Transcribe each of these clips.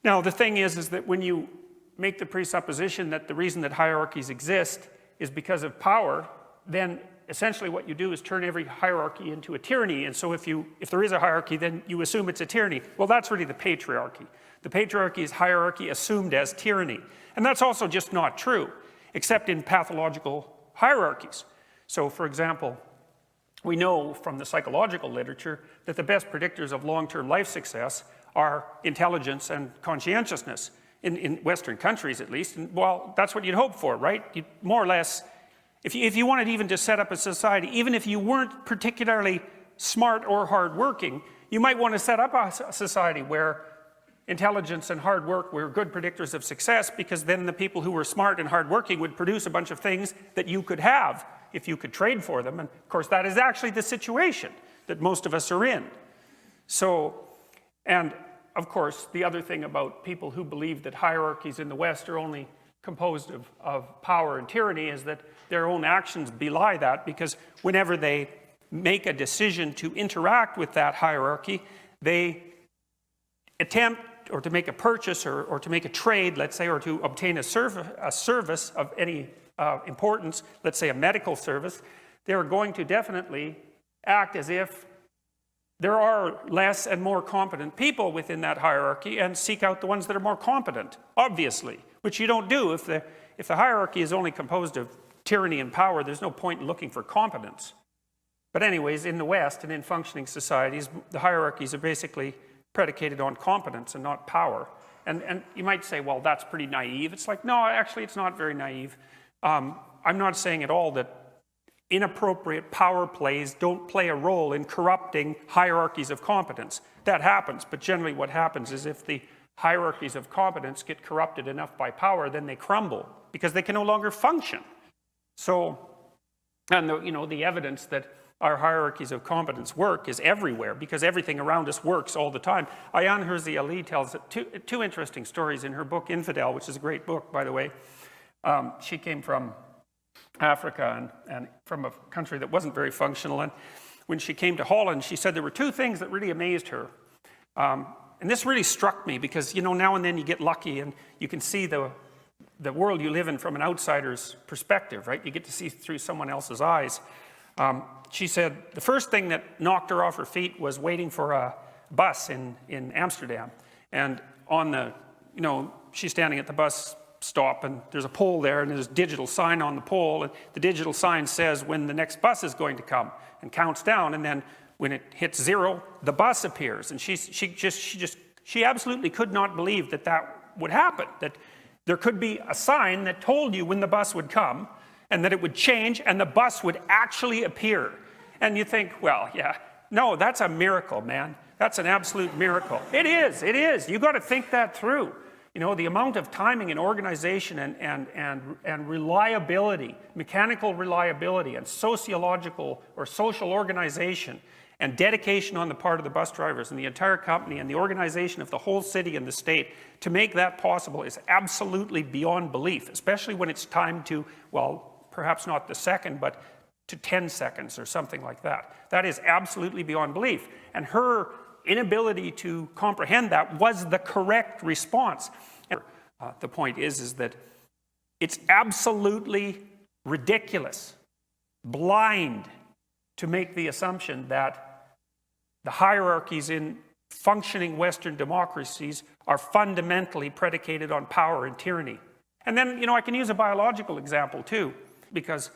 Now, the thing is that when you make the presupposition that the reason that hierarchies exist is because of power, then essentially what you do is turn every hierarchy into a tyranny. And so if there is a hierarchy, then you assume it's a tyranny. Well, that's really the patriarchy. The patriarchy is hierarchy assumed as tyranny. And that's also just not true, except in pathological hierarchies. So, for example, we know from the psychological literature that the best predictors of long-term life success are intelligence and conscientiousness, in Western countries at least. And, well, that's what you'd hope for, right? You'd more or less, if you wanted even to set up a society, even if you weren't particularly smart or hardworking, you might want to set up a society where intelligence and hard work were good predictors of success, because then the people who were smart and hardworking would produce a bunch of things that you could have if you could trade for them. And of course, that is actually the situation that most of us are in. So, and of course, the other thing about people who believe that hierarchies in the West are only composed of power and tyranny is that their own actions belie that, because whenever they make a decision to interact with that hierarchy, they attempt or to make a purchase or to make a trade, let's say, or to obtain a service of any importance, let's say a medical service, they're going to definitely act as if there are less and more competent people within that hierarchy and seek out the ones that are more competent, obviously, which you don't do. If the hierarchy is only composed of tyranny and power, there's no point in looking for competence. But anyways, in the West and in functioning societies, the hierarchies are basically predicated on competence and not power. And you might say, well, that's pretty naive. It's like, no, actually, it's not very naive. I'm not saying at all that inappropriate power plays don't play a role in corrupting hierarchies of competence. That happens, but generally what happens is if the hierarchies of competence get corrupted enough by power, then they crumble because they can no longer function. So, and the evidence that our hierarchies of competence work is everywhere, because everything around us works all the time. Ayaan Hirsi Ali tells two interesting stories in her book Infidel, which is a great book, by the way. She came from Africa and from a country that wasn't very functional. And when she came to Holland, she said there were two things that really amazed her. And this really struck me because, now and then you get lucky and you can see the world you live in from an outsider's perspective, right? You get to see through someone else's eyes. She said the first thing that knocked her off her feet was waiting for a bus in Amsterdam. And she's standing at the bus stop and there's a pole there and there's a digital sign on the pole, and the digital sign says when the next bus is going to come and counts down, and then when it hits 0, the bus appears. And she absolutely could not believe that would happen, that there could be a sign that told you when the bus would come, and that it would change and the bus would actually appear. And you think, well, yeah, no, that's a miracle, man. That's an absolute miracle. It is. You've got to think that through. The amount of timing and organization and reliability, mechanical reliability and sociological or social organization and dedication on the part of the bus drivers and the entire company and the organization of the whole city and the state to make that possible is absolutely beyond belief, especially when it's timed to, well, perhaps not the second, but to 10 seconds or something like that. That is absolutely beyond belief. And her inability to comprehend that was the correct response. And the point is that it's absolutely ridiculous, blind, to make the assumption that the hierarchies in functioning Western democracies are fundamentally predicated on power and tyranny. And then, I can use a biological example too, because,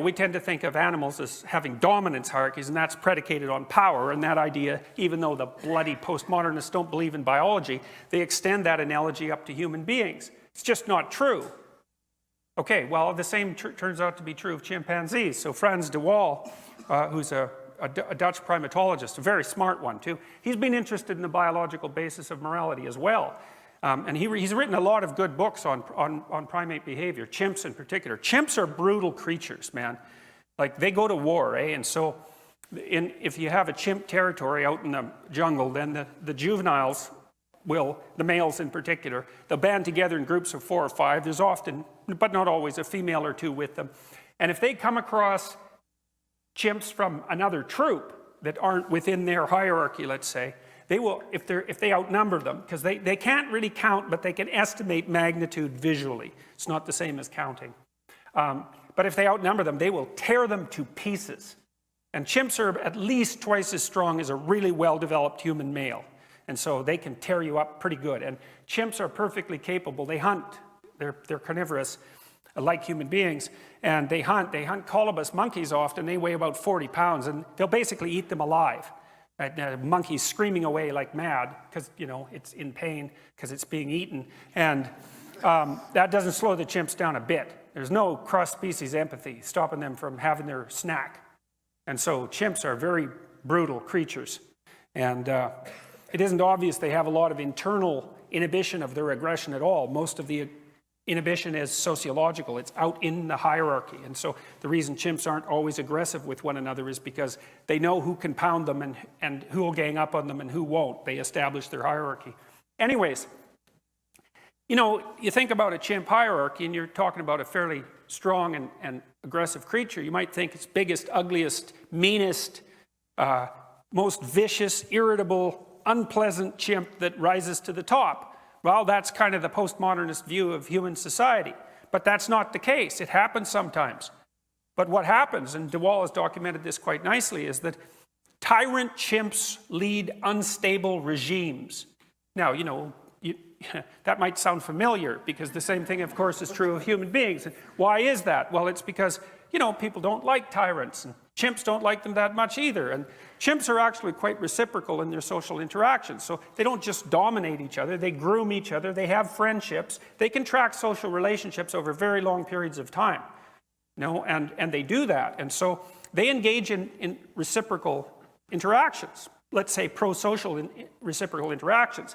we tend to think of animals as having dominance hierarchies, and that's predicated on power. And that idea, even though the bloody postmodernists don't believe in biology, they extend that analogy up to human beings. It's just not true. Okay, well, the same turns out to be true of chimpanzees. So Frans de Waal, who's a Dutch primatologist, a very smart one too, he's been interested in the biological basis of morality as well. And he's written a lot of good books on primate behavior, chimps in particular. Chimps are brutal creatures, man. Like, they go to war, eh? And so if you have a chimp territory out in the jungle, then the juveniles will, the males in particular, they'll band together in groups of 4 or 5. There's often, but not always, a female or 2 with them. And if they come across chimps from another troop that aren't within their hierarchy, let's say, they will, if they outnumber them, because they can't really count, but they can estimate magnitude visually. It's not the same as counting. But if they outnumber them, they will tear them to pieces. And chimps are at least twice as strong as a really well-developed human male. And so they can tear you up pretty good. And chimps are perfectly capable. They hunt. They're carnivorous, like human beings. And they hunt colobus monkeys often. They weigh about 40 pounds. And they'll basically eat them alive. Monkeys screaming away like mad because, you know, it's in pain because it's being eaten. And that doesn't slow the chimps down a bit. There's no cross-species empathy stopping them from having their snack. And so chimps are very brutal creatures. And it isn't obvious they have a lot of internal inhibition of their aggression at all. Most of the inhibition is sociological. It's out in the hierarchy. And so the reason chimps aren't always aggressive with one another is because they know who can pound them and who will gang up on them and who won't. They establish their hierarchy. Anyways, you know, you think about a chimp hierarchy and you're talking about a fairly strong and aggressive creature. You might think it's biggest, ugliest, meanest, most vicious, irritable, unpleasant chimp that rises to the top. Well, that's kind of the postmodernist view of human society. But that's not the case. It happens sometimes. But what happens, and de Waal has documented this quite nicely, is that tyrant chimps lead unstable regimes. Now, you know, that might sound familiar because the same thing, of course, is true of human beings. And why is that? Well, it's because, you know, people don't like tyrants, and chimps don't like them that much either. And chimps are actually quite reciprocal in their social interactions. So they don't just dominate each other, they groom each other, they have friendships, they contract social relationships over very long periods of time. You know, and they do that. And so they engage in reciprocal interactions, let's say pro-social reciprocal interactions.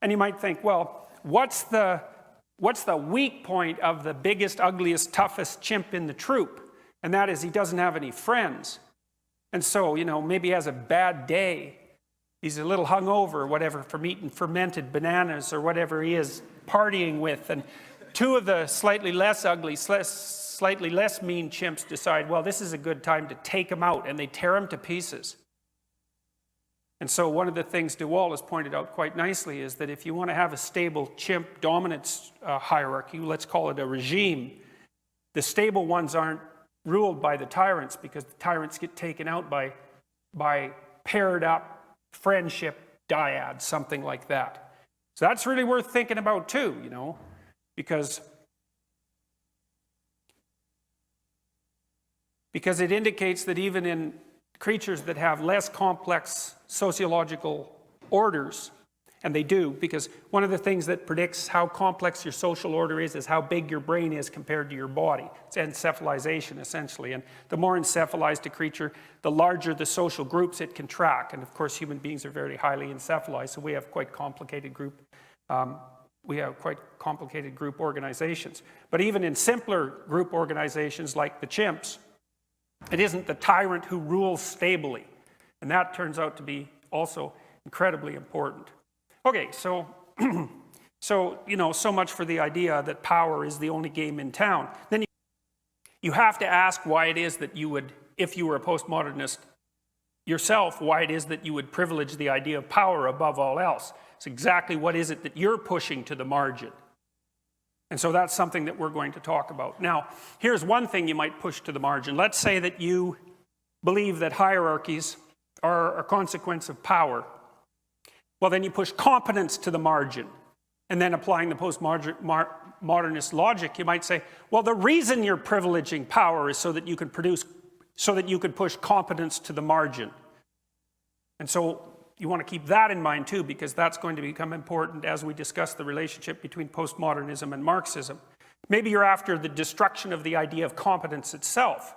And you might think, well, what's the weak point of the biggest, ugliest, toughest chimp in the troop? And that is he doesn't have any friends. And so, you know, maybe he has a bad day. He's a little hungover or whatever from eating fermented bananas or whatever he is partying with. And two of the slightly less ugly, slightly less mean chimps decide, well, this is a good time to take him out, and they tear him to pieces. And so one of the things de Waal has pointed out quite nicely is that if you want to have a stable chimp dominance hierarchy, let's call it a regime, the stable ones aren't ruled by the tyrants because the tyrants get taken out by paired up friendship dyads, something like that. So that's really worth thinking about too, you know, because it indicates that even in creatures that have less complex sociological orders, and they do, because one of the things that predicts how complex your social order is how big your brain is compared to your body. It's encephalization, essentially. And the more encephalized a creature, the larger the social groups it can track. And of course, human beings are very highly encephalized, so we have quite complicated group organizations. But even in simpler group organizations like the chimps, it isn't the tyrant who rules stably. And that turns out to be also incredibly important. Okay, so, you know, so much for the idea that power is the only game in town. Then you have to ask why it is that you would, if you were a postmodernist yourself, why it is that you would privilege the idea of power above all else. It's exactly what is it that you're pushing to the margin. And so that's something that we're going to talk about. Now, here's one thing you might push to the margin. Let's say that you believe that hierarchies are a consequence of power. Well, then you push competence to the margin. And then applying the postmodernist logic, you might say, well, the reason you're privileging power is so that you can push competence to the margin. And so you want to keep that in mind too, because that's going to become important as we discuss the relationship between postmodernism and Marxism. Maybe you're after the destruction of the idea of competence itself.